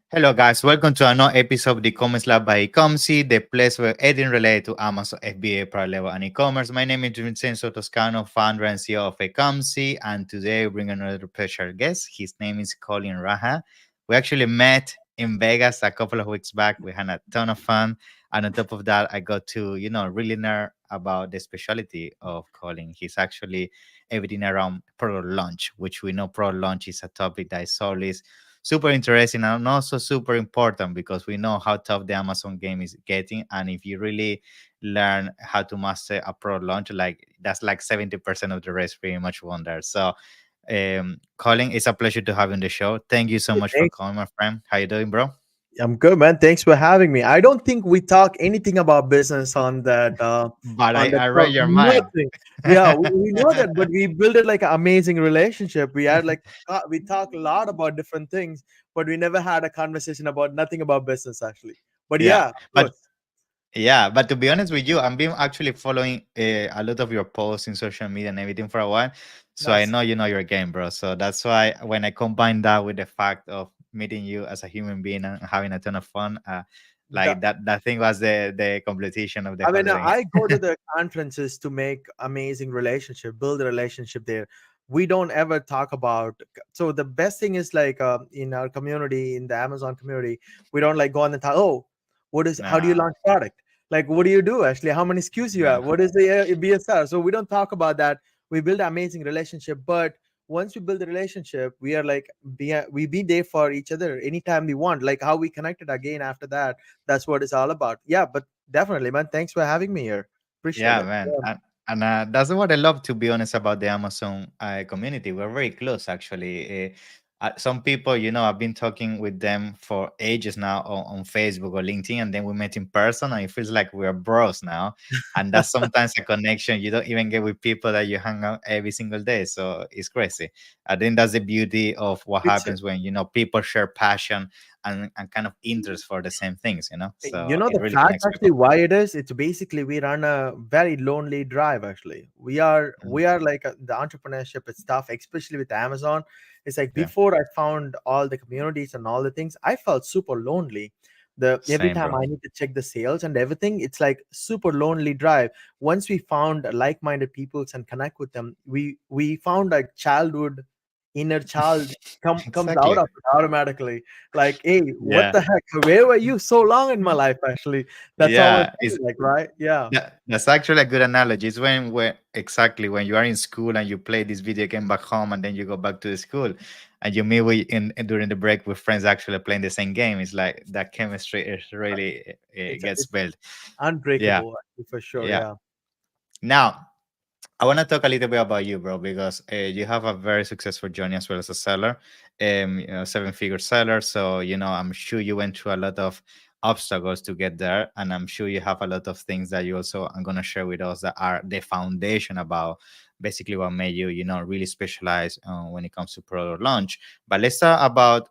Hello, guys. Welcome to another episode of the Commerce Lab by Ecomcy, the place where everything related to Amazon FBA, private level, and e-commerce. My name is Vincenzo Toscano, founder and CEO of Ecomcy, and today we bring another special guest. His name is Colin Raja. We actually met in Vegas a couple of weeks back. We had a ton of fun, and on top of that, I got to really learn about the specialty of Colin. He's actually everything around product launch, which we know product launch is a topic that is always super interesting and also super important because we know how tough the Amazon game is getting. And if you really learn how to master a pro launch, like that's like 70% of the race pretty much won there. So Colin, it's a pleasure to have you on the show. Thank you so Hey, much for thanks. calling, my friend. How you doing, bro? I'm good, man. Thanks for having me. I don't think we talk anything about business But on that I read call. your mind. Nothing. Yeah, we know that, but we built it like an amazing relationship. We had like we talk a lot about different things, but we never had a conversation about nothing about business actually. But Yeah. yeah, of But course. yeah, but to be honest with you, I've been actually following a lot of your posts in social media and everything for a while. So I Nice. know you know your game, bro. So that's why when I combine that with the fact of meeting you as a human being and having a ton of fun, like that thing was the completion of the I whole mean, thing. I go to the conferences to make amazing relationship, build a relationship there. We don't ever talk about. So the best thing is like in our community, in the Amazon community, we don't like go on and talk. Oh, what is? How do you Nah, launch product? Like, what do you do actually? How many SKUs you nah. have? What is the BSR? So we don't talk about that. We build an amazing relationship, but once we build a relationship, we are like we be there for each other anytime we want. Like how we connected again after that. That's what it's all about. Yeah, but definitely, man. Thanks for having me here. Appreciate Yeah, it. man, Yeah, and that's what I love to be honest about the Amazon community. We're very close, actually. Some people, I've been talking with them for ages now on Facebook or LinkedIn, and then we met in person, and it feels like we're bros now. And that's sometimes a connection you don't even get with people that you hang out every single day. So it's crazy. I think that's the beauty of what it's happens when people share passion and kind of interest for the same things. So it the really fact connects actually people. why it is. It's basically we run a very lonely drive. Actually, Mhm. we are like the entrepreneurship is tough, especially with Amazon. It's like Yeah, before I found all the communities and all the things, I felt super lonely. The every same, time bro. I need to check the sales and everything, it's like super lonely drive. Once we found like-minded peoples and connect with them, we found like childhood inner child comes out Exactly. of it automatically. Like, hey, what Yeah. the heck? Where were you so long in my life? Actually, that's how I Yeah. feel like, right? Yeah, That's actually a good analogy. It's when exactly when you are in school and you play this video game back home and then you go back to the school and you meet during the break with friends actually playing the same game. It's like that chemistry is really gets it's built. Yeah. unbreakable for sure. Yeah. Yeah, Now, I want to talk a little bit about you, bro, because you have a very successful journey as well as a seller, seven-figure seller. So, I'm sure you went through a lot of obstacles to get there, and I'm sure you have a lot of things that you also are gonna share with us that are the foundation about basically what made you, really specialize when it comes to product launch. But let's talk about,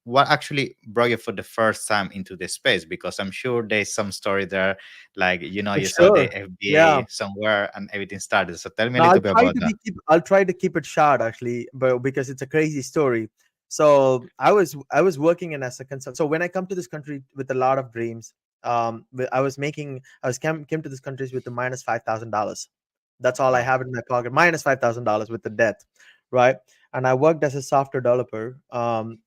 what actually brought you for the first time into the space, because I'm sure there's some story there like for you saw sure. the Yeah. FBA somewhere and everything started. So tell me a Now little bit about that. I'll try to keep it short actually, but because it's a crazy story. So I was working in as a consultant. So when I come to this country with a lot of dreams, I was came to this country with the minus $5,000. That's all I Wow. have in my pocket, minus $5,000 with the debt, right? And I worked as a software developer, and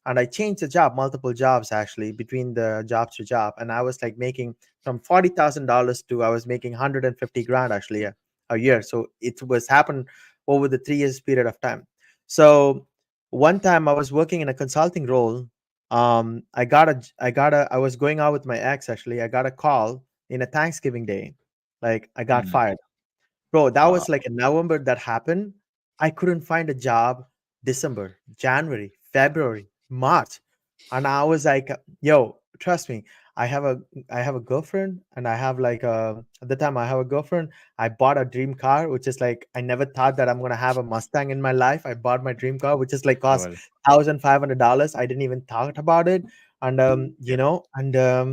I changed the job, multiple jobs actually between the jobs to job, and I was like making from $40,000 to I was making 150 grand actually a year. So it was happened over the 3 years period of time. So one time I was working in a consulting role. I was going out with my ex actually. I got a call in a Thanksgiving day, like I got Mm, fired. Bro, that wow. was like in November that happened. I couldn't find a job December, January, February, March. And I was like, yo, trust me, I have a I have a girlfriend and I have like at the time I have a girlfriend. I bought a dream car, which is like I never thought that I'm gonna have a Mustang in my life. I bought my dream car, which is like cost Well, $1,500. I didn't even thought about it. And yeah.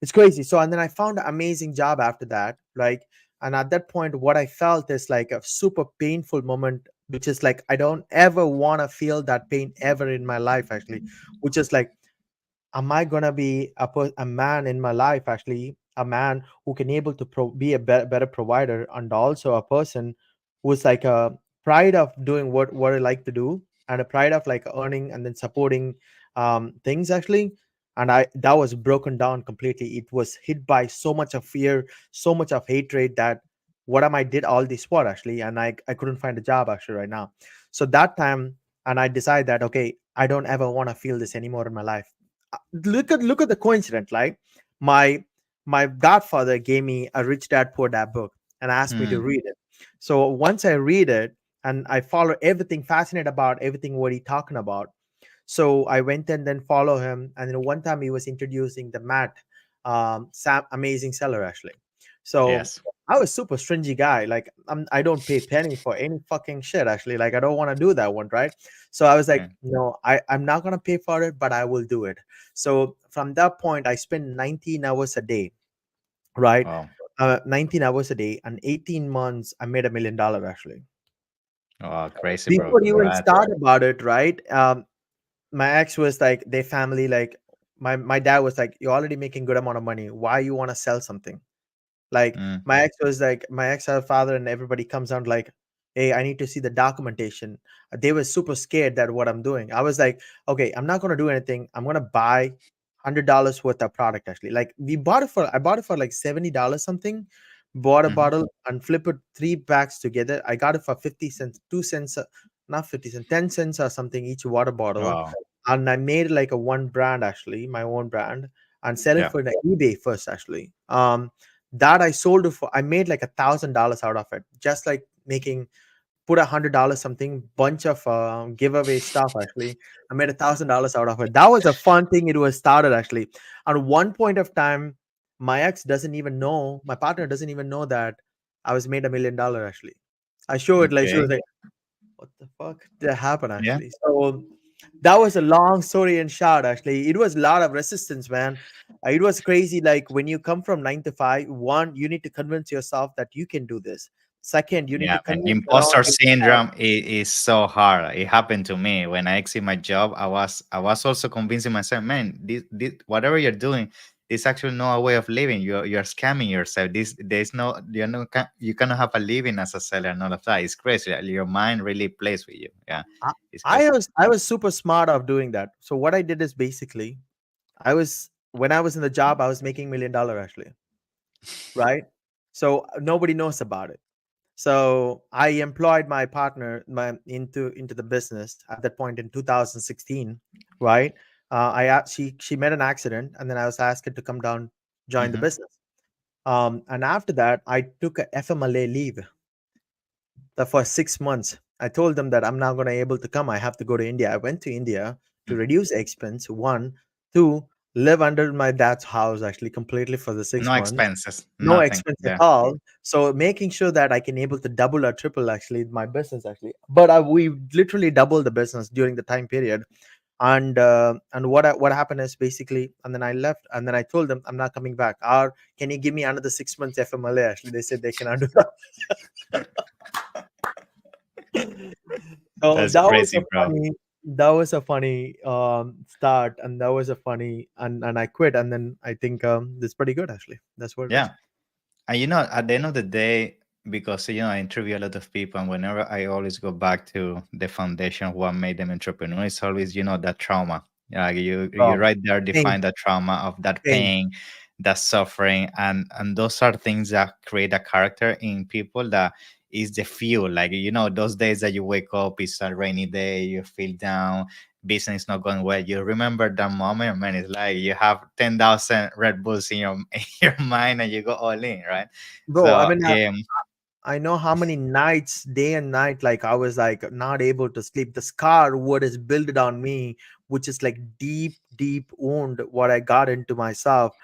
it's crazy. So and then I found an amazing job after that. Like, and at that point, what I felt is like a super painful moment which is like I don't ever want to feel that pain ever in my life actually, which is like, am I gonna be a man in my life actually, a man who can able to be a better provider, and also a person who's like a pride of doing what I like to do, and a pride of like earning and then supporting things actually. And I that was broken down completely. It was hit by so much of fear, so much of hatred, that what am I did all this for actually, and I couldn't find a job actually right now. So that time, and I decided that okay, I don't ever want to feel this anymore in my life. Look at the coincidence, like my my godfather gave me a Rich Dad Poor Dad book and asked me to Mm, read it. So once I read it and I follow everything, fascinated about everything what he talking about, so I went and then follow him. And then one time he was introducing the Matt, Sam, amazing seller actually. So yes. I was super stringy guy. Like I don't pay penny for any fucking shit actually. Like I don't want to do that one, right? So I was like, Okay. no, I'm not gonna pay for it, but I will do it. So from that point, I spent 19 hours a day, right? Wow. 19 hours a day, and 18 months, I made $1 million actually. Oh, crazy, bro. Before you even Congrats. start about it, right? My ex was like, their family, like my dad was like, you're already making good amount of money. Why you want to sell something? Like Mm, my ex was like, my ex her father and everybody comes out like, hey, I need to see the documentation. They were super scared that what I'm doing. I was like, okay, I'm not gonna do anything. I'm gonna buy $100 worth of product actually. Like I bought it for like $70 something. Bought a hmm. bottle and flip it three packs together. I got it for 50 cents, 2 cents, not 50 cents, 10 cents or something each water bottle. Wow. And I made like a one brand actually, my own brand, and sell it Yeah. for the eBay first actually. That I sold it for, I made like $1,000 out of it, just like making, put $100 something, bunch of giveaway stuff actually. I made $1,000 out of it. That was a fun thing. It was started actually. At one point of time, my ex doesn't even know, my partner doesn't even know that I was made $1 million actually. I show it, like she was Okay. like, what the fuck did happen Yeah. actually? So that was a long story in short actually. It was a lot of resistance, man. It was crazy. Like when you come from 9 to 5, one, you need to convince yourself that you can do this. Second, you need Yeah, to man. The convince around imposter syndrome is so hard. It happened to me when I exit my job. I was also convincing myself, man, this whatever you're doing, is actually not a way of living. You're scamming yourself. This there's no you cannot have a living as a seller and all of that. It's crazy. Like, your mind really plays with you. Yeah, I it's I crazy. was super smart of doing that. So what I did is basically, I was, when I was in the job, I was making $1 million actually, right? So nobody knows about it. So I employed my partner into the business at that point in 2016, right? She met an accident, and then I was asked her to come down, join the Hmm. business. And after that, I took a FMLA leave for 6 months. I told them that I'm not going to able to come. I have to go to India. I went to India to reduce expense. One, two, live under my dad's house actually completely for the six No months. expenses, No nothing. expense at Yeah, all. So making sure that I can able to double or triple actually my business actually. But we literally doubled the business during the time period. And what happened is basically, and then I left, and then I told them I'm not coming back. Or can you give me another 6 months FMLA? Actually, they said they cannot do that. So that's crazy, bro. that was a funny start, and that was a funny, and I quit, and then I think that's pretty good actually. That's what it is. Yeah. And at the end of the day, because I interview a lot of people, and whenever I always go back to the foundation of what made them entrepreneurs, it's always that trauma. Yeah, you Wow. right there Pain, define the trauma of that pain, pain, that suffering, and those are things that create a character in people that is the fuel. Like those days that you wake up, it's a rainy day, you feel down, business not going well. You remember that moment, man. It's like you have 10,000 Red Bulls in your in your mind, and you go all in, right? bro. I So mean, I know how many nights, day and night, like I was like not able to sleep. The scar, what is built on me, which is like deep, deep wound, what I got into myself.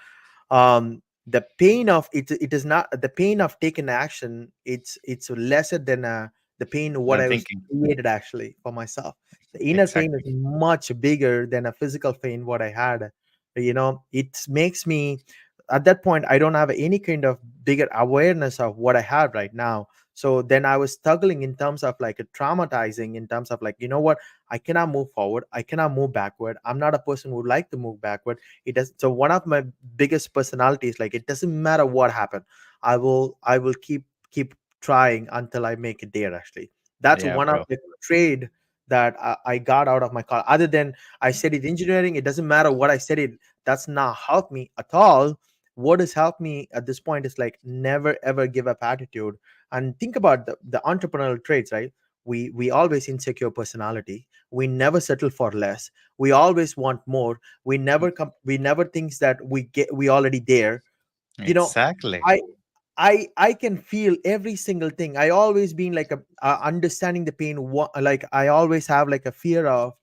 The pain of it, it is not the pain of taking action. It's lesser than the pain what I'm I was thinking created actually for myself. The inner pain is exactly. much bigger than a physical pain what I had. It makes me, at that point I don't have any kind of bigger awareness of what I have right now. So then I was struggling in terms of like a traumatizing, in terms of like, you know what, I cannot move forward, I cannot move backward, I'm not a person who would like to move backward. It does. So one of my biggest personalities, like, it doesn't matter what happened, I will keep trying until I make it there actually. That's Yeah, one of bro. the trade that I got out of my car. Other than I studied engineering, it doesn't matter what I studied, that's not helped me at all. What has helped me at this point is like never ever give up attitude. And think about the entrepreneurial traits, right? We always insecure personality, we never settle for less, we always want more, we never thinks that we already there. You know, Exactly. I I can feel every single thing. I always been like a understanding the pain. Like I always have like a fear of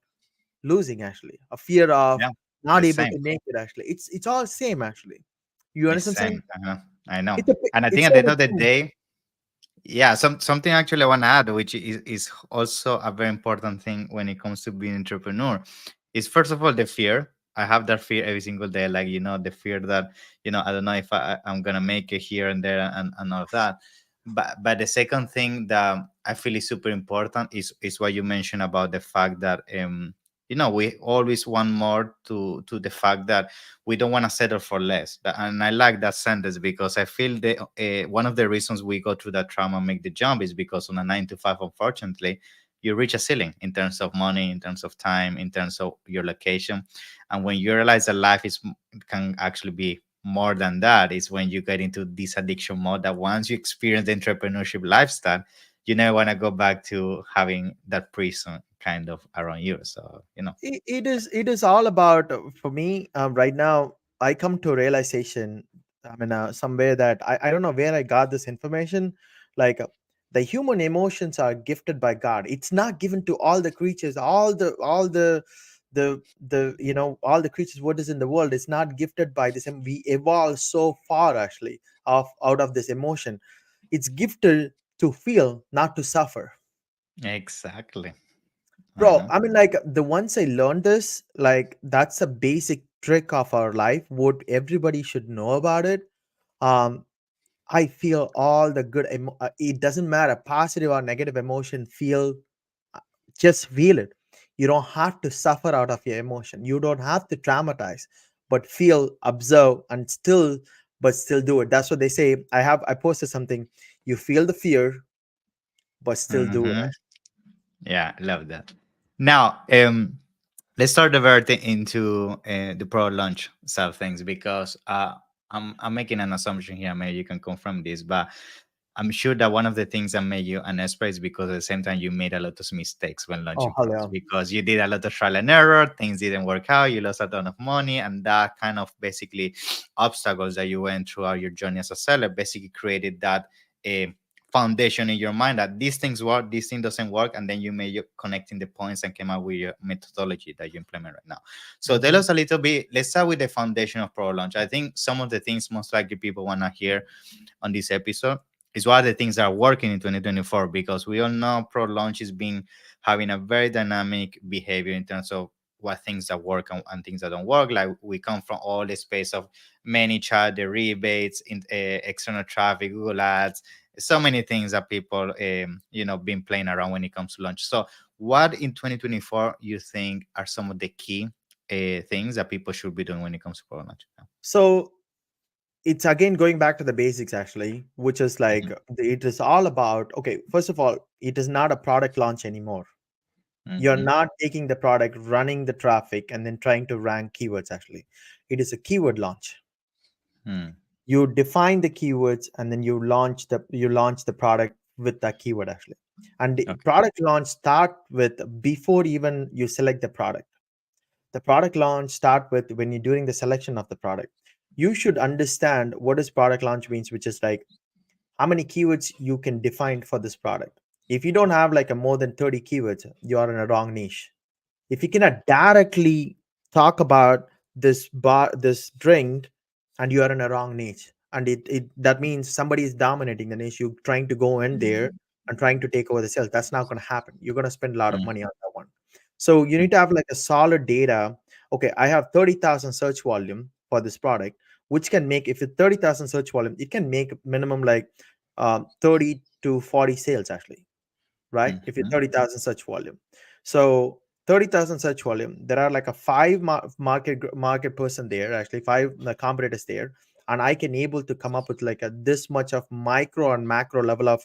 losing, actually, a fear of Yeah, not the able same. to make it. Actually, it's all same. Actually, you It's understand what I'm saying? same. I know. It's a And I think it's at the all end the of the same. day, yeah, something actually I want to add, which is also a very important thing when it comes to being entrepreneur, is first of all the fear. I have that fear every single day, like the fear that I don't know if I'm gonna make it here and there and all of that. But the second thing that I feel is super important is what you mentioned about the fact that we always want more to the fact that we don't want to settle for less. And I like that sentence because I feel that one of the reasons we go through that trauma and make the jump is because on a 9 to 5, unfortunately, you reach a ceiling in terms of money, in terms of time, in terms of your location. And when you realize that life can actually be more than that, is when you get into this addiction mode that once you experience the entrepreneurship lifestyle, you never want to go back to having that prison kind of around you. So, It is all about for me right now. I come to a realization, I mean, somewhere that I don't know where I got this information. Like, the human emotions are gifted by God. It's not given to all the creatures, all the all the creatures what is in the world. It's not gifted by this. And we evolved so far actually of out of this emotion. It's gifted to feel, not to suffer. exactly. I Bro, know. I mean, like, the once I learned this, like, that's a basic trick of our life. What everybody should know about it. Um, I feel all the good. It doesn't matter, positive or negative emotion. Uh, just feel it. You don't have to suffer out of your emotion. You don't have to traumatize, but feel, observe, and still do it. That's what they say. I posted something. You feel the fear, but still do it. Hmm. Yeah, love that. Now, let's start diverting into the pro launch side of things because I'm making an assumption here. Maybe you can confirm this, but I'm sure that one of the things that made you an expert is because at the same time you made a lot of mistakes when Oh, launching products hello. because you did a lot of trial and error, things didn't work out, you lost a ton of money, and that kind of basically obstacles that you went throughout your journey as a seller basically created that uh, foundation in your mind that these things work, this thing doesn't work, and then you made your connecting the points and came up with your methodology that you implement right now. So tell Mhm. us a little bit. Let's start with the foundation of pro launch. I think some of the things most likely people want to hear on this episode is what are the things that are working in 2024 because we all know pro launch has been having a very dynamic behavior in terms of what things that work and things that don't work. Like we come from all the space of many chat, the rebates, in external traffic, Google Ads, so many things that people been playing around when it comes to launch. So what in 2024 you think are some of the key things that people should be doing when it comes to pro launch? So it's again going back to the basics actually, which is like Mhm, it is all about, okay, first of all, it is not a product launch anymore. You're mhm, not taking the product, running the traffic, and then trying to rank keywords actually. It is a keyword launch. mm. You define the keywords and then you launch the product with that keyword actually. And the Okay. product launch start with before even you select the product. The product launch start with when you're doing the selection of the product. You should understand what does product launch means, which is like how many keywords you can define for this product. If you don't have like a more than 30 keywords, you are in a wrong niche. If you cannot directly talk about this drink, and you are in a wrong niche, and it that means somebody is dominating the niche, you trying to go in there and trying to take over the sales, that's not going to happen. You're going to spend a lot of Mm, money on that one. So you need to have like a solid data. Okay, I have 30,000 search volume for this product, which can make, if it's 30,000 search volume, it can make minimum like 30 to 40 sales actually, right? If you're Mm-hmm. 30,000 search volume. So 30,000 search volume, there are like a market person there, actually five competitors there. And I can able to come up with like a this much of micro and macro level of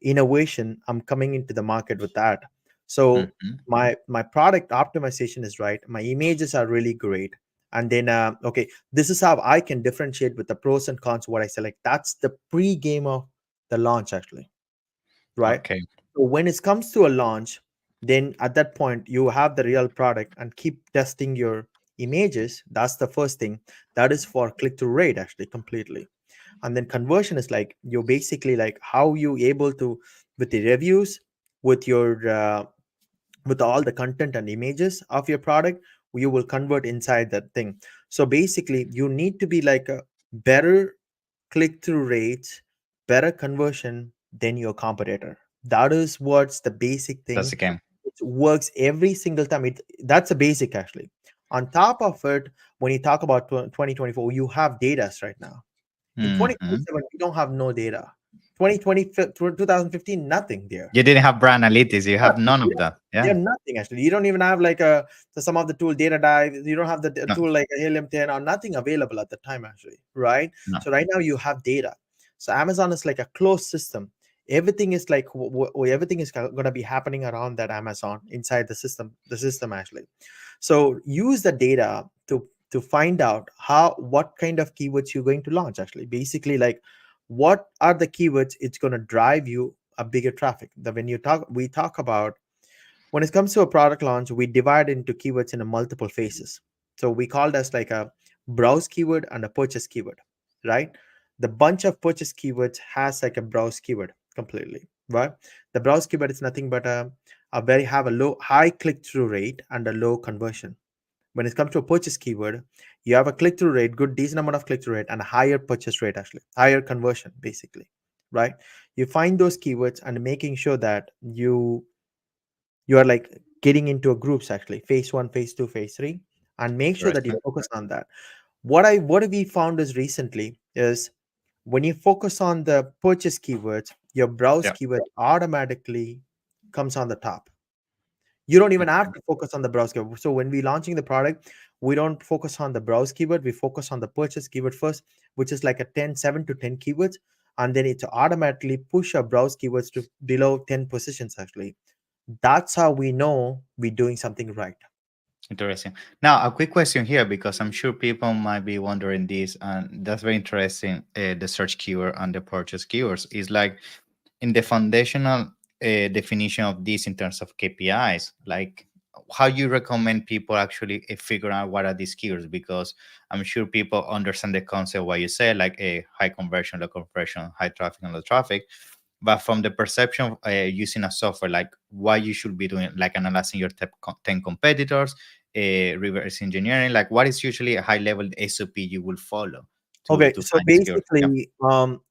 innovation. I'm coming into the market with that. So Mm-hmm. my product optimization is right, my images are really great, and then okay, this is how I can differentiate with the pros and cons what I select. That's the pre-game of the launch actually, right? Okay. So when it comes to a launch, then at that point you have the real product and keep testing your images. That's the first thing. That is for click-through rate actually completely. And then conversion is like you're basically like how you able to with the reviews, with your with all the content and images of your product, you will convert inside that thing. So basically you need to be like a better click-through rates, better conversion than your competitor. That is what's the basic That's thing. the game. It works every single time. That's a basic actually. On top of it, when you talk about 2024, you have data right now. In Mm-hmm. 2027, we don't have no data. 2020, 2015, nothing there. You didn't have brand analytics. You have Nothing. none of that. They're Yeah. nothing actually. You don't even have like a some of the tool data dive. You don't have the No. tool like a Helium 10 or nothing available at the time actually, right? No. So right now you have data. So Amazon is like a closed system. Everything is like everything is going to be happening around that Amazon inside the system actually. So use the data to find out how what kind of keywords you're going to launch actually. Basically like what are the keywords it's going to drive you a bigger traffic. That when you talk we talk about when it comes to a product launch, we divide into keywords in a multiple phases. So we called as like a browse keyword and a purchase keyword, right? The bunch of purchase keywords has like a browse keyword completely, right? The browse keyword is nothing but a very have a low high click-through rate and a low conversion. When it comes to a purchase keyword, you have a click-through rate, good decent amount of click-through rate, and a higher purchase rate actually, higher conversion basically, right? You find those keywords and making sure that you are like getting into a groups actually phase one, phase two, phase three, and make sure that you Interesting. focus on that. What we found is recently is when you focus on the purchase keywords, your browse Yeah. keyword automatically comes on the top. You don't even have to focus on the browse keyword. So when we launching the product, we don't focus on the browse keyword, we focus on the purchase keyword first, which is like a 7 to 10 keywords, and then it's automatically push our browse keywords to below 10 positions actually. That's how we know we're doing something right. Interesting. Now, a quick question here because I'm sure people might be wondering this, and that's very interesting. The search keyword and the purchase keywords is like in the foundational definition of this in terms of KPIs. Like, how you recommend people actually figure out what are these keywords? Because I'm sure people understand the concept what you say, like a high conversion, low conversion, high traffic, and low traffic. But from the perception of using a software, like what you should be doing, like analyzing your 10 competitors, reverse engineering, like what is usually a high level SOP you will follow Okay, to so find these keywords? Yeah. basically,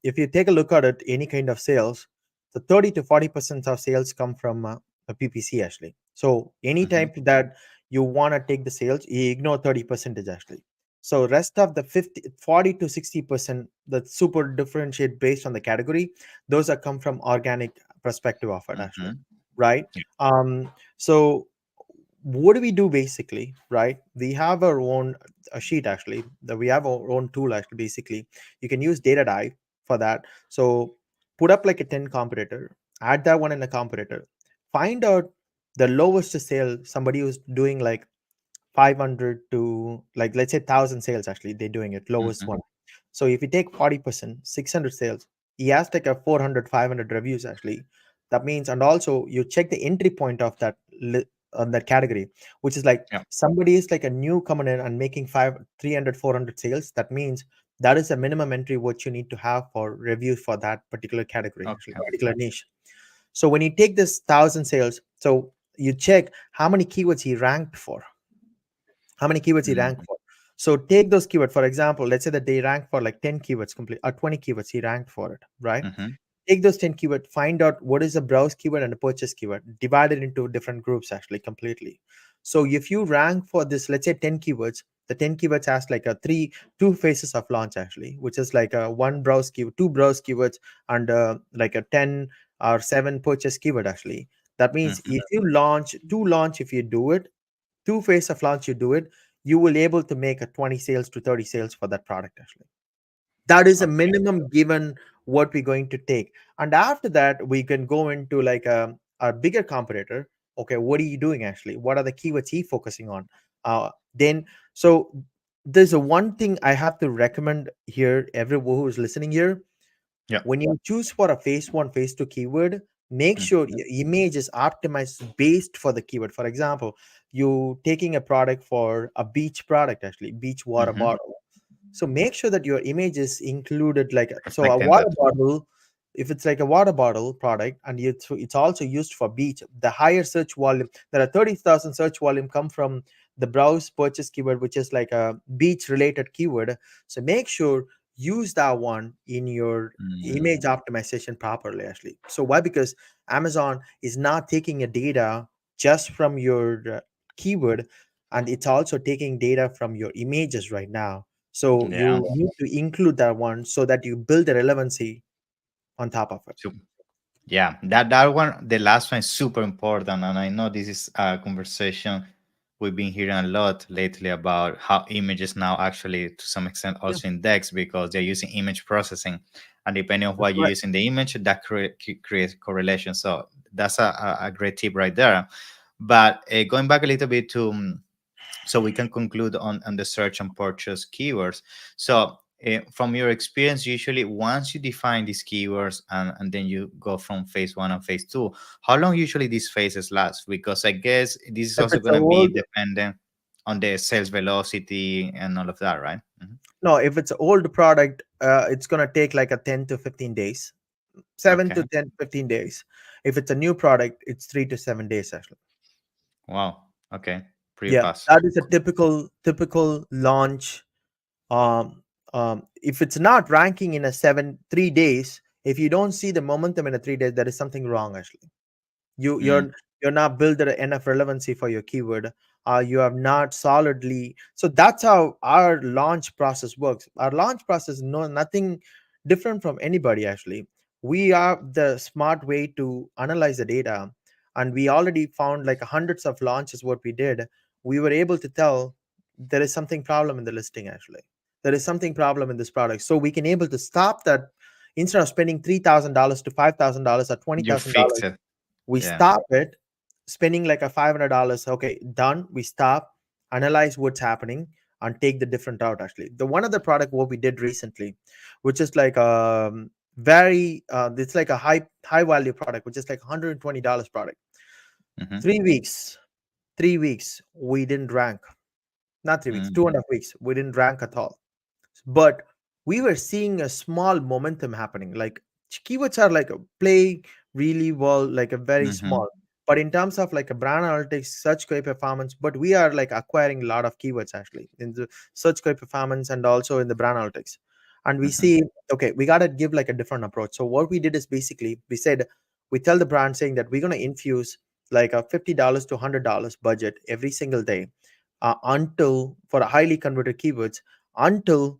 if you take a look at it, any kind of sales, the 30 to 40% of sales come from a PPC actually. So Hmm. anytime that you want to take the sales, you ignore 30 percentage actually. So rest of the 40 to 60% that super differentiate based on the category, those are come from organic perspective of it actually, Hmm. right? Yeah. So what do we do basically, right? We have our own a sheet actually that we have our own tool actually. Basically you can use data dive for that. So put up like a 10 competitor, add that one in a competitor, find out the lowest sale, somebody who's doing like 500 to like let's say 1,000 sales actually they're doing it lowest Hmm. one. So if you take 40%, 600 sales, he has like a 400, 500 reviews actually. That means, and also you check the entry point of that on that category, which is like Yeah. somebody is like a new coming in and making 300, 400 sales. That means that is the minimum entry what you need to have for reviews for that particular category actually, Okay. particular niche. So when you take this 1,000 sales, so you check how many keywords he ranked for, how many keywords he ranked Hmm. for. So take those keywords. For example, let's say that they ranked for like 10 keywords complete or 20 keywords he ranked for it, right? Hmm. Take those 10 keywords, find out what is a browse keyword and a purchase keyword, divide it into different groups actually completely. So if you rank for this, let's say 10 keywords, The 10 keywords has like a two phases of launch actually, which is like a one browse keyword, two browse keywords, and like a 10 or 7 purchase keyword actually. That means Mhm. if you launch two launch, if you do it, two phase of launch, you do it, you will able to make a 20 sales to 30 sales for that product actually. That is a Okay. minimum given what we're going to take. And after that we can go into like a bigger competitor. Okay, what are you doing actually, what are the keywords he focusing on? Then so there's a one thing I have to recommend here, everyone who is listening here. Yeah. When you choose for a phase one phase two keyword, make sure Mhm. your image is optimized based for the keyword. For example, you taking a product for a beach product, actually beach water Mhm. bottle, so make sure that your image is included like so a Reflecting water that. bottle. If it's like a water bottle product and it's also used for beach, the higher search volume, there are 30,000 search volume come from the browse purchase keyword, which is like a beach related keyword. So make sure use that one in your Mm. image optimization properly actually. So why? Because Amazon is not taking a data just from your keyword, and it's also taking data from your images right now. So Yeah. you need to include that one so that you build the relevancy on top of it. So yeah, that one, the last one is super important, and I know this is a conversation we've been hearing a lot lately about how images now actually, to some extent, Yeah, also index because they're using image processing, and depending on that's what you correct. use in the image, that creates correlation. So that's a great tip right there. But going back a little bit to so we can conclude on the search and purchase keywords. So from your experience, usually once you define these keywords and then you go from phase one and phase two, how long usually these phases last? Because I guess this is If also it's going a to be old, dependent on the sales velocity and all of that, right? no, if it's an old product, it's gonna take like a 10 to 15 days, 7 to Okay. 10, 15 days. If it's a new product, it's 3 to 7 days actually. Wow. Okay. Pretty Yeah, fast. that is a typical launch. um if it's not ranking in a 3 days, if you don't see the momentum in a 3 days, there is something wrong actually. you Mm. you're you're not built enough relevancy for your keyword. You have not solidly. So that's how our launch process works. Our launch process, no, nothing different from anybody actually. We are the smart way to analyze the data, and we already found like hundreds of launches what we did. We were able to tell there is something problem in the listing actually, there is something problem in this product, so we can able to stop that. Instead of spending $3,000 to $5,000 or twenty You thousand fix dollars it. we Yeah. stop it, spending like a $500. Okay, done. We stop, analyze what's happening, and take the different route actually. The one other product what we did recently, which is like very it's like a high value product, which is like $120 product. Mm-hmm. 3 weeks, 3 weeks we didn't rank. Not 3 weeks, Mm. 2.5 weeks we didn't rank at all. But we were seeing a small momentum happening. Like keywords are like play really well, like a very Mm-hmm. small. But in terms of like a brand analytics, search query performance, but we are like acquiring a lot of keywords actually in the search query performance and also in the brand analytics. And we Mm-hmm. see, okay, we gotta give like a different approach. So what we did is basically we said we tell the brand saying that we're gonna infuse like a $50 to $100 budget every single day, until for a highly converted keywords, until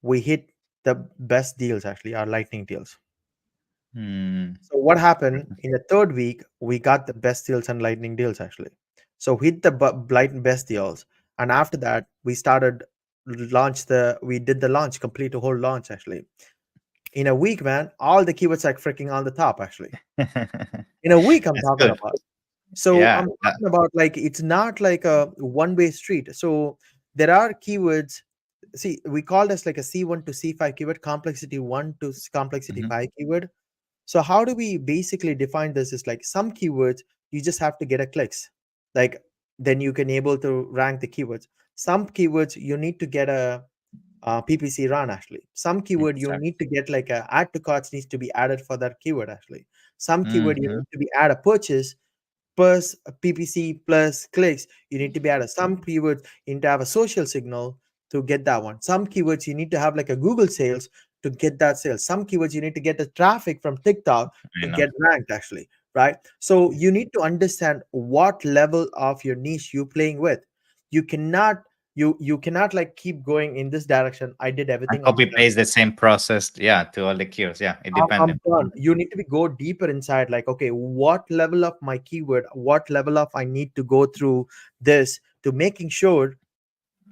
we hit the best deals actually, our lightning deals. Mm. So what happened in the third week, we got the best deals and lightning deals actually. So hit the best deals, and after that we started we did the launch, complete a whole launch actually. In a week, man, all the keywords are freaking on the top actually. In a week I'm That's talking good. about. So Yeah. I'm talking about like it's not like a one-way street. So there are keywords. See, we called as like a C1 to C5 keyword, complexity 1 to complexity Mhm. 5 keyword. So how do we basically define this? Is like some keywords you just have to get a clicks, like then you can able to rank the keywords. Some keywords you need to get a PPC run actually. Some keyword you Exactly. need to get like a add to carts needs to be added for that keyword actually. Some keyword you Mhm. need to be add a purchase plus PPC plus clicks. You need to be added. Some keywords you need to have a social signal to get that one. Some keywords you need to have like a Google sales to get that sales. Some keywords you need to get the traffic from TikTok I to know. get ranked actually, right? So you need to understand what level of your niche you playing with. You cannot You cannot like keep going in this direction. I did And everything, I'm copy done. paste the same process, yeah, to all the keywords. Yeah, it I'm dependent. done. You need to be go deeper inside, like, okay, what level of my keyword, what level of I need to go through this to making sure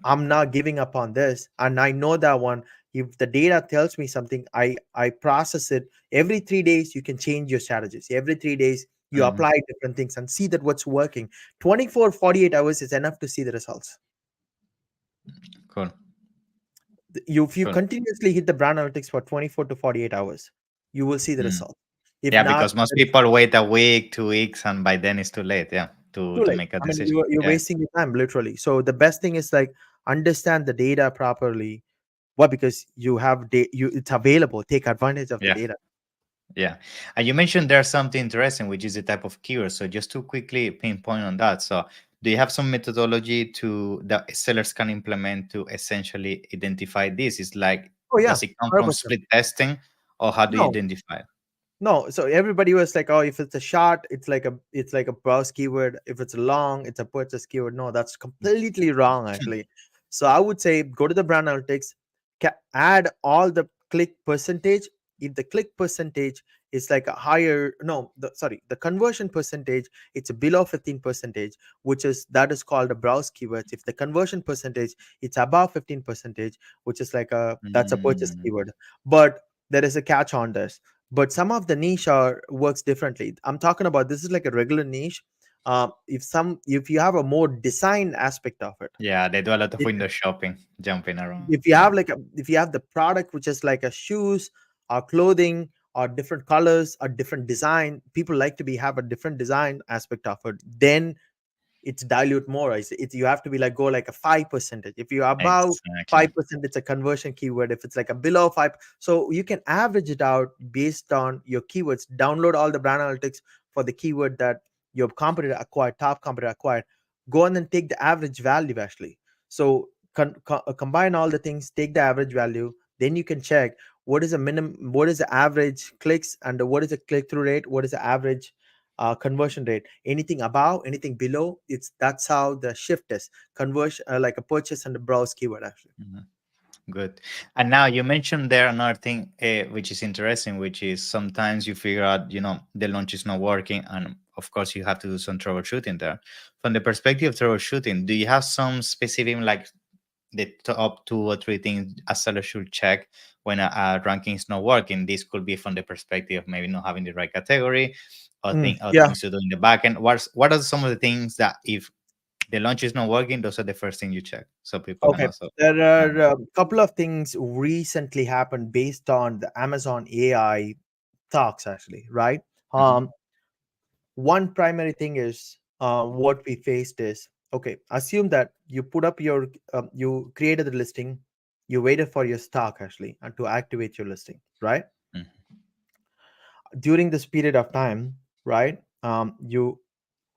I'm not giving up on this. And I know that one, if the data tells me something, I process it. Every 3 days, you can change your strategies. Every 3 days, you Mhm. apply different things and see that what's working. 24, 48 hours is enough to see the results. Cool, You if you cool. continuously hit the brand analytics for 24 to 48 hours, you will see the Mm. result. If Yeah, not, because most then it's people wait a week, 2 weeks, and by then it's too late. Yeah, to too late. make a I mean, decision. you're Yeah, wasting your time literally. So the best thing is like understand the data properly. Why? Because you have it's available. Take advantage of the yeah, data. yeah. And you mentioned there's something interesting, which is the type of keyword. So just to quickly pinpoint on that. So do you have some methodology to that sellers can implement to essentially identify this? It's like, Oh yeah, does it come from 100%. split testing, or how do you No, identify? no, so everybody was like, "Oh, if it's a short, it's like a browse keyword. If it's long, it's a purchase keyword." No, that's completely wrong, actually. So I would say go to the brand analytics, add all the click percentage. If the click percentage is like a higher, no, sorry, the conversion percentage, it's below 15 percentage, which is that is called a browse keywords. If the conversion percentage it's above 15 percentage, which is like a that's a purchase Mm, keyword. But there is a catch on this, but some of the niche are works differently. I'm talking about this is like a regular niche. If you have a more design aspect of it, yeah, they do a lot of if, window shopping, jumping around. if you Yeah. have like a if you have the product which is like a shoes or clothing or different colors or different design, people like to be have a different design aspect of it, then it's dilute more. It's you have to be like go like a 5%. If you're above Exactly. 5%, it's a conversion keyword. If it's like a below five, so you can average it out based on your keywords. Download all the brand analytics for the keyword that your competitor acquired, top competitor acquired. Go on and take the average value actually. So combine all the things, take the average value, then you can check what is the minimum, what is the average clicks, and what is the click through rate, what is the average conversion rate. Anything above, anything below, it's that's how the shift is conversion, like a purchase and a browse keyword actually. Mhm. Good. And now you mentioned there another thing, which is interesting, which is sometimes you figure out, the launch is not working, and of course you have to do some troubleshooting there. From the perspective of troubleshooting, do you have some specific, like the top 2 or 3 things a seller should check when a ranking is not working? This could be from the perspective of maybe not having the right category, or or Yeah. things to do in the back end. What are some of the things that if the launch is not working, those are the first thing you check, so people can Okay. also There know. are a couple of things recently happened based on the Amazon AI talks actually, right? Mhm, Um, One primary thing is what we faced is, okay, assume that you put up your you created the listing, you waited for your stock actually and to activate your listing, right? mhm, During this period of time, right? You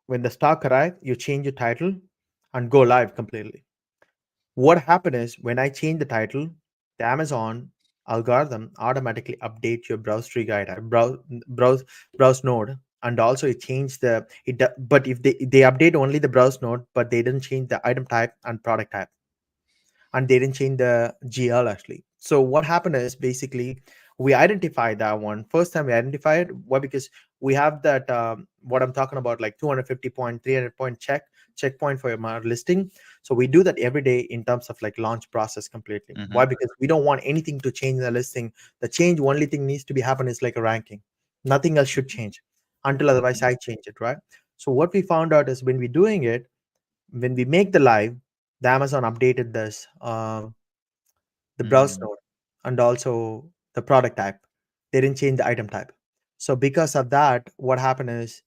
when the stock arrive, you change your title and go live completely. What happened is when I change the title, the Amazon algorithm automatically update your browse tree guide, browse browse node, and also it changed but if they update only the browse node, but they didn't change the item type and product type, and they didn't change the GL actually. So what happened is basically we identified that one first time we identified why, because we have that what I'm talking about, like 250 point 300 point checkpoint for your listing. So we do that every day in terms of like launch process completely. Why? mhm, Because we don't want anything to change in the listing. The change only thing needs to be happen is like a ranking. Nothing else should change until otherwise mhm, I change it, right? So what we found out is when we're doing it, when we make the live, the Amazon updated this the browse mm, node and also the product type. They didn't change the item type. So because of that, what happened is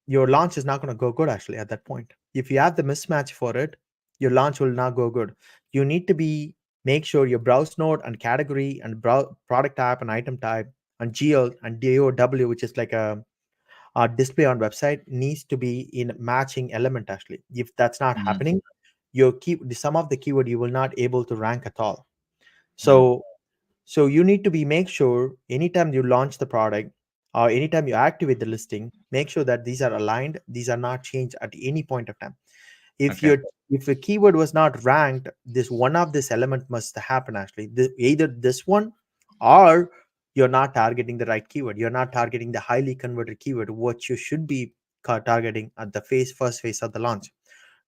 your launch is not going to go good actually at that point. If you have the mismatch for it, your launch will not go good. You need to be make sure your browse node and category and product type and item type and GL and DOW, which is like a display on website, needs to be in matching element actually. If that's not mm, happening, your key some of the keyword you will not able to rank at all. mm, So you need to be make sure anytime you launch the product or anytime you activate the listing, make sure that these are aligned, these are not changed at any point of time. If Okay. your if a keyword was not ranked, this one of this element must happen actually. Either this one, or you're not targeting the right keyword. You're not targeting the highly converted keyword, what you should be targeting at the first phase of the launch.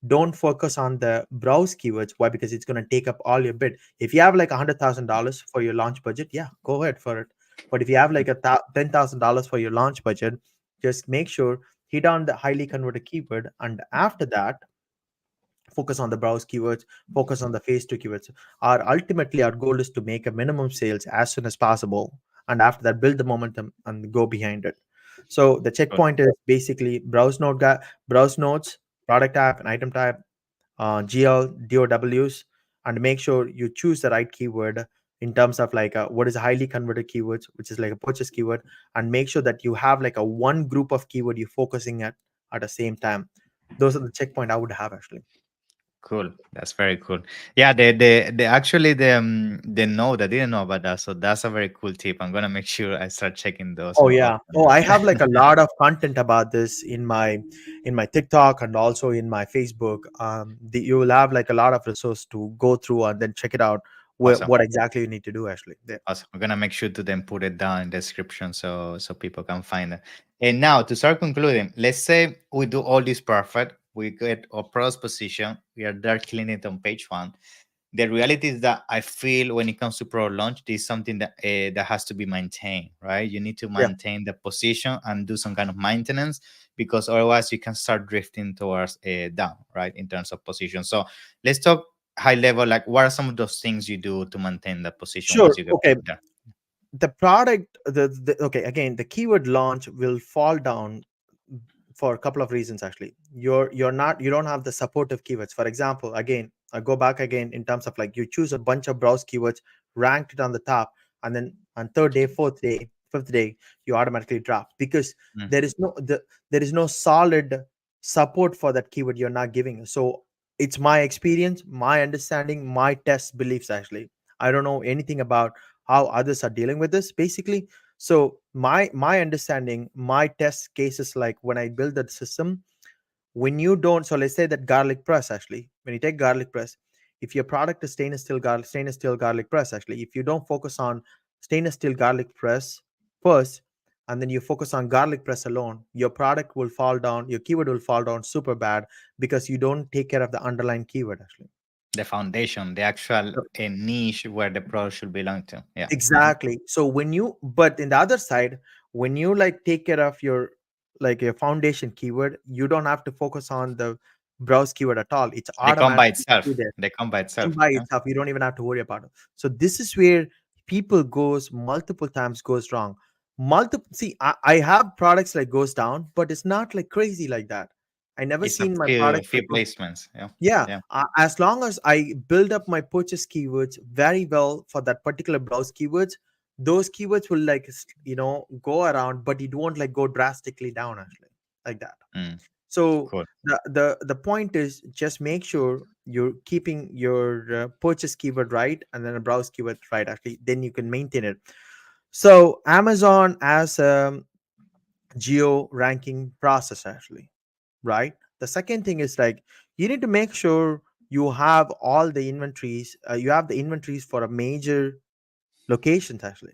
Don't focus on the browse keywords. Why? Because it's going to take up all your bid. If you have like $100,000 for your launch budget, yeah, go ahead for it. But if you have like $10,000 for your launch budget, just make sure hit on the highly converted keyword, and after that focus on the browse keywords, focus on the phase two keywords. Our goal is to make a minimum sales as soon as possible, and after that build the momentum and go behind it. So the Cool. checkpoint is basically browse nodes, product type and item type, GL, DOWs, and make sure you choose the right keyword in terms of like what is a highly converted keywords, which is like a purchase keyword, and make sure that you have like a one group of keyword you're focusing at the same time. Those are the checkpoint I would have actually. Cool. That's very cool. Yeah, they actually they know that didn't know about that. So that's a very cool tip. I'm gonna make sure I start checking those Oh more yeah. often. Oh, I have like a lot of content about this in my TikTok and also in my Facebook. You will have like a lot of resource to go through and then check it out Awesome. what exactly you need to do actually. There. Awesome. I'm gonna make sure to then put it down in the description so people can find it. And now to start concluding, let's say we do all this perfect. We get our product position. We are there killing it on page one. The reality is that I feel when it comes to product launch, this is something that has to be maintained, right? You need to Yeah. maintain the position and do some kind of maintenance because otherwise you can start drifting towards down, right, in terms of position. So let's talk high level. Like, what are some of those things you do to maintain that position Sure. once you get Okay. there? The product the okay, again, the keyword launch will fall down for a couple of reasons actually. You don't have the supportive keywords. For example, again, I go back again in terms of like you choose a bunch of browse keywords, ranked it on the top, and then on third day, fourth day, fifth day, you automatically drop because Mm. there is no there is no solid support for that keyword you're not giving. So it's my experience, my understanding, my test beliefs actually. I don't know anything about how others are dealing with this basically. So my understanding, my test cases, like when I build that system, when you don't, so let's say that garlic press actually, when you take garlic press, if your product is stainless steel garlic press actually, if you don't focus on stainless steel garlic press first, and then you focus on garlic press alone, your product will fall down, your keyword will fall down super bad because you don't take care of the underlying keyword actually. The foundation, the actual niche where the product should belong to. Yeah. Mhm. Exactly. So when you, but in the other side, when you like take care of your like your foundation keyword, you don't have to focus on the browse keyword at all. It's They come by automatically itself. there. They come by Come itself. by Yeah. itself. You don't even have to worry about it. So this is where people goes multiple times goes wrong. Multiple, see, I have products like goes down, but it's not like crazy like that. I never It's a seen my few products few like go. placements. Yeah. Yeah, Yeah. as long as I build up my purchase keywords very well for that particular browse keywords, those keywords will like go around, but it won't like go drastically down actually like that. Mm. So Cool. the point is just make sure you're keeping your purchase keyword right and then a browse keyword right actually. Then you can maintain it. So Amazon as geo ranking process actually, right? The second thing is like you need to make sure you have all the inventories, you have the inventories for a major locations actually.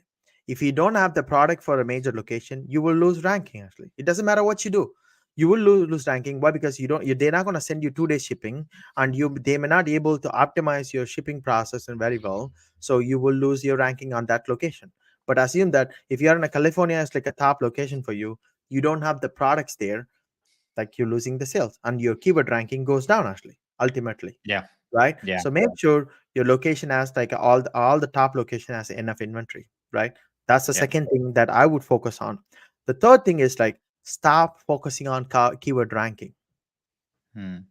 If you don't have the product for a major location, you will lose ranking actually. It doesn't matter what you do, you will lose ranking. Why? Because they're not going to send you 2 day shipping, and they may not be able to optimize your shipping process and very well, so you will lose your ranking on that location. But assume that if you're in a California, it's like a top location for you, you don't have the products there, like you're losing the sales and your keyword ranking goes down actually ultimately, Yeah. right? Yeah. So make sure your location has like all the top location has enough inventory, right? That's the Yeah. second thing that I would focus on. The third thing is like stop focusing on keyword ranking. Mm.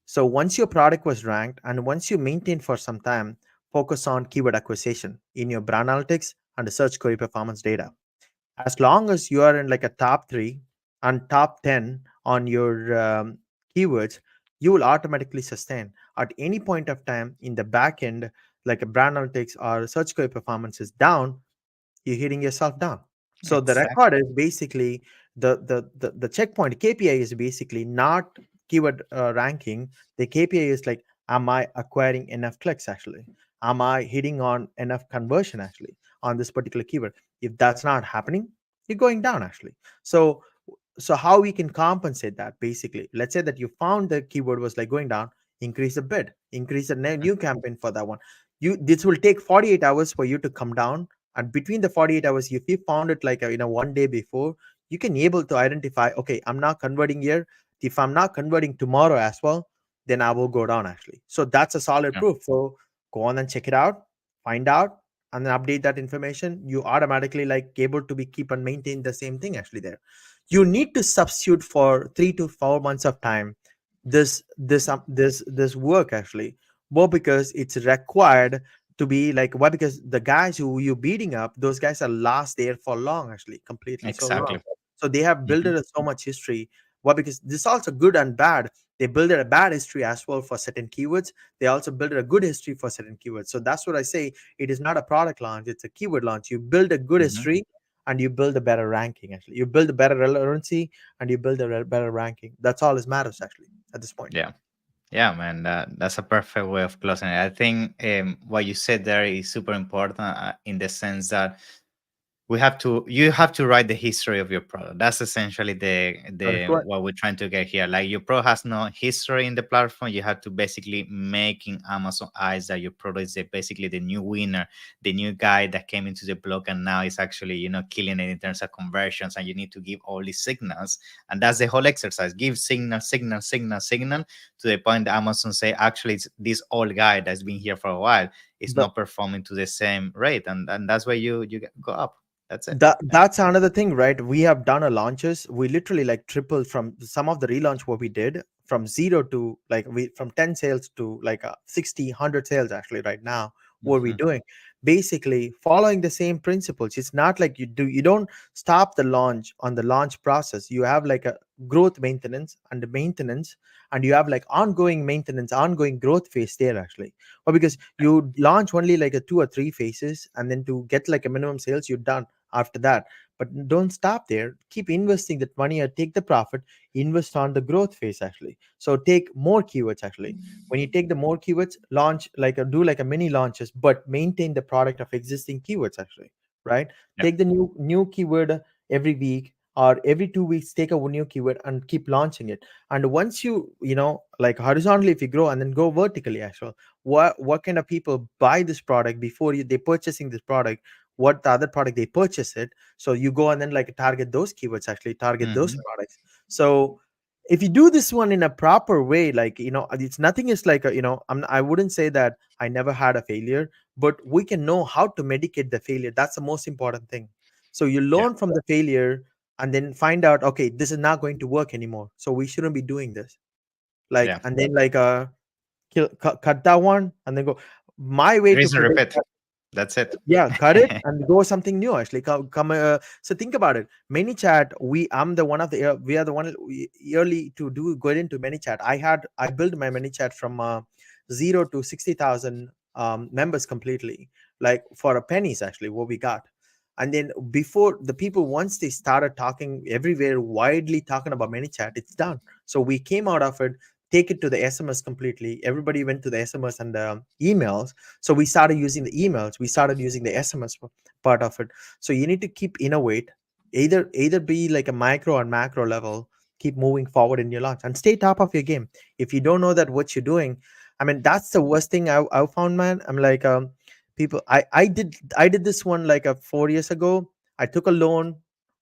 So once your product was ranked and once you maintain for some time, focus on keyword acquisition in your brand analytics and the search query performance data. As long as you are in like a top 3 and top 10 on your keywords, you will automatically sustain at any point of time in the back end, like a brand analytics or search query performance is down, you're hitting yourself down. So the Exactly. record is basically the checkpoint KPI is basically not keyword ranking, the KPI is like, am I acquiring enough clicks actually? Am I hitting on enough conversion actually on this particular keyword? If that's not happening, you're going down actually. So how we can compensate that? Basically, let's say that you found the keyword was like going down, increase the bid, increase the new campaign for that one. This will take 48 hours for you to come down, and between the 48 hours, if you found it like one day before, you can able to identify, okay, I'm not converting here. If I'm not converting tomorrow as well, then I will go down actually. So that's a solid Yeah. proof. So go on and check it out, find out, and then update that information. You automatically like able to be keep and maintain the same thing actually there. You need to substitute for 3 to 4 months of time this work actually. Well, because it's required to be like, why? Because the guys who you beating up, those guys are last there for long actually, completely so long. Exactly. So they have built Hmm. so much history. Why? Because this also good and bad. They build a bad history as well for certain keywords. They also build a good history for certain keywords. So that's what I say. It is not a product launch, it's a keyword launch. You build a good Hmm. history and you build a better ranking actually. You build a better relevancy and you build a better ranking. That's all that matters actually at this point. Yeah. Yeah, man, that's a perfect way of closing it. I think what you said there is super important in the sense that you have to write the history of your product. That's essentially That is the correct. what we're trying to get here. Like your product has no history in the platform. You have to basically make in Amazon eyes that your product is basically the new winner, the new guy that came into the blog and now is actually killing it in terms of conversions. And you need to give all these signals, and that's the whole exercise. Give signal, signal, signal, signal to the point that Amazon say actually it's this old guy that's been here for a while is The not performing to the same rate, and that's where go up. That's it. Yeah. that's another thing, right? We have done a launches. We literally like tripled from some of the relaunch what we did from zero to like we from 10 sales to like 60 100 sales actually right now. What we Mhm. doing? Basically following the same principles. It's not like you don't stop the launch on the launch process. You have like a growth maintenance and the maintenance, and you have like ongoing maintenance, ongoing growth phase there actually. Or because you launch only like a 2 or 3 phases, and then to get like a minimum sales, you're done after that. But don't stop there, keep investing that money or take the profit, invest on the growth phase actually. So take more keywords actually. When you take the more keywords, launch like a do like a mini launches, but maintain the product of existing keywords actually, right? Yeah. Take the new keyword every week or every 2 weeks, take a new keyword and keep launching it. And once like horizontally if you grow, and then go vertically actually, what kind of people buy this product before they purchasing this product, what the other product they purchase it. So you go and then like target those keywords actually, target those Mhm. products. So if you do this one in a proper way, like it's nothing is like I wouldn't say that I never had a failure, but we can know how to medicate the failure. That's the most important thing. So you Yeah. learn from the failure and then find out, okay, this is not going to work anymore, so we shouldn't be doing this. Like, Yeah. and then like cut that one and then go. My way to Rinse and predict, repeat. That's it. yeah, cut it and go something new actually. Come so think about it. ManyChat, I'm the one of the we are the one early to do go into ManyChat. I built my ManyChat from 0 to 60,000 members completely, like for a pennies actually what we got. And then before the people, once they started talking everywhere widely talking about ManyChat, it's done. So we came out of it, take it to the SMS completely. Everybody went to the SMS and emails. So we started using the emails, we started using the SMS part of it. So you need to keep innovate, either be like a micro or macro level, keep moving forward in your launch and stay top of your game. If you don't know that what you're doing, I mean, that's the worst thing I found, man. I'm like people, I did this one like 4 years ago. I took a loan.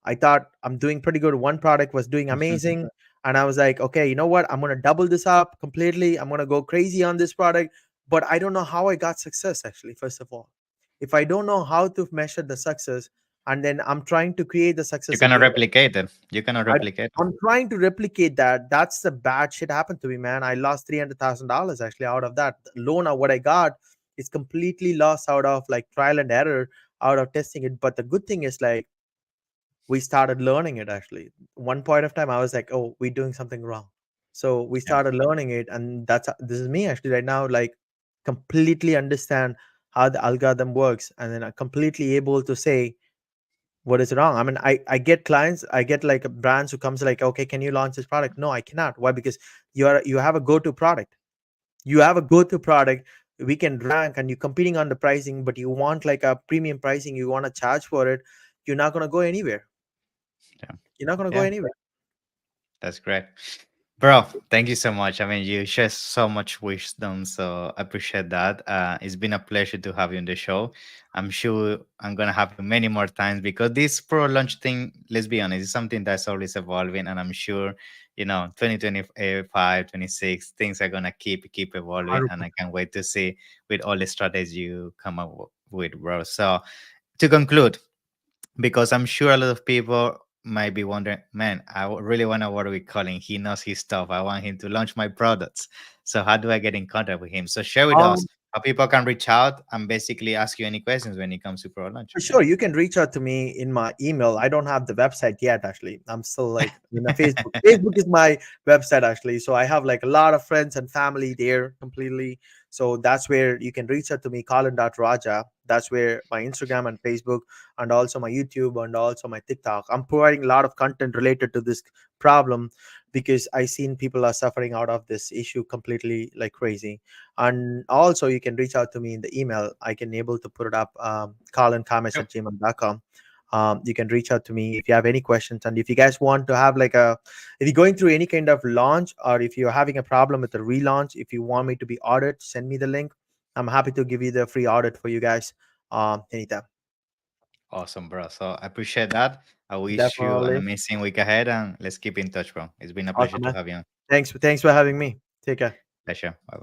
I thought I'm doing pretty good. One product was doing amazing, and I was like, okay, you know what, I'm going to double this up completely, I'm going to go crazy on this product. But I don't know how I got success actually. First of all, if I don't know how to measure the success, and then I'm trying to create the You success cannot again, replicate it. You cannot I, replicate it. I'm trying to replicate that. That's the bad shit happened to me, man. I lost $300,000 actually out of that loan. Of what I got is completely lost out of like trial and error, out of testing it. But the good thing is like we started learning it actually. One point of time, I was like, oh, we're doing something wrong. So we Yeah. started learning it, and this is me actually right now, like completely understand how the algorithm works, and then I'm completely able to say What is wrong? I mean, I get clients, I get like brands who comes like, okay, can you launch this product? No, I cannot. Why? Because you have a go-to product. You have a go-to product. We can rank, and you're competing on the pricing, but you want like a premium pricing. You want to charge for it. You're not gonna go anywhere. Yeah. You're not gonna go Yeah. anywhere. That's great. Bro, thank you so much. I mean, you share so much wisdom, so I appreciate that. It's been a pleasure to have you on the show. I'm sure I'm gonna have you many more times because this pro launch thing, let's be honest, is something that's always evolving, and I'm sure 2025, 26, things are gonna keep evolving, and I can't wait to see with all the strategies you come up with, bro. So to conclude, because I'm sure a lot of people might be wondering, man, really want to work with Colin. He knows his stuff. I want him to launch my products. So how do I get in contact with him? So share with us Um, how people can reach out and basically ask you any questions when it comes to pro launch. For sure, you can reach out to me in my email. I don't have the website yet, actually. I'm still like in a Facebook. Facebook is my website, actually. So I have like a lot of friends and family there completely. So that's where you can reach out to me, Colin.Raja. That's where my Instagram and Facebook, and also my YouTube and also my TikTok. I'm providing a lot of content related to this problem because I seen people are suffering out of this issue completely like crazy. And also you can reach out to me in the email. I can able to put it up, colinkamesh Yep. at gmail.com. You can reach out to me if you have any questions, and if you guys want to have like a, if you're going through any kind of launch, or if you're having a problem with the relaunch, if you want me to be audited, send me the link. I'm happy to give you the free audit for you guys anytime. Awesome, bro. So I appreciate that. I wish you an Definitely. amazing week ahead and let's keep in touch, bro. It's been a pleasure Awesome, to man. have you on. Thanks for having me. Take care. Pleasure. Bye bye.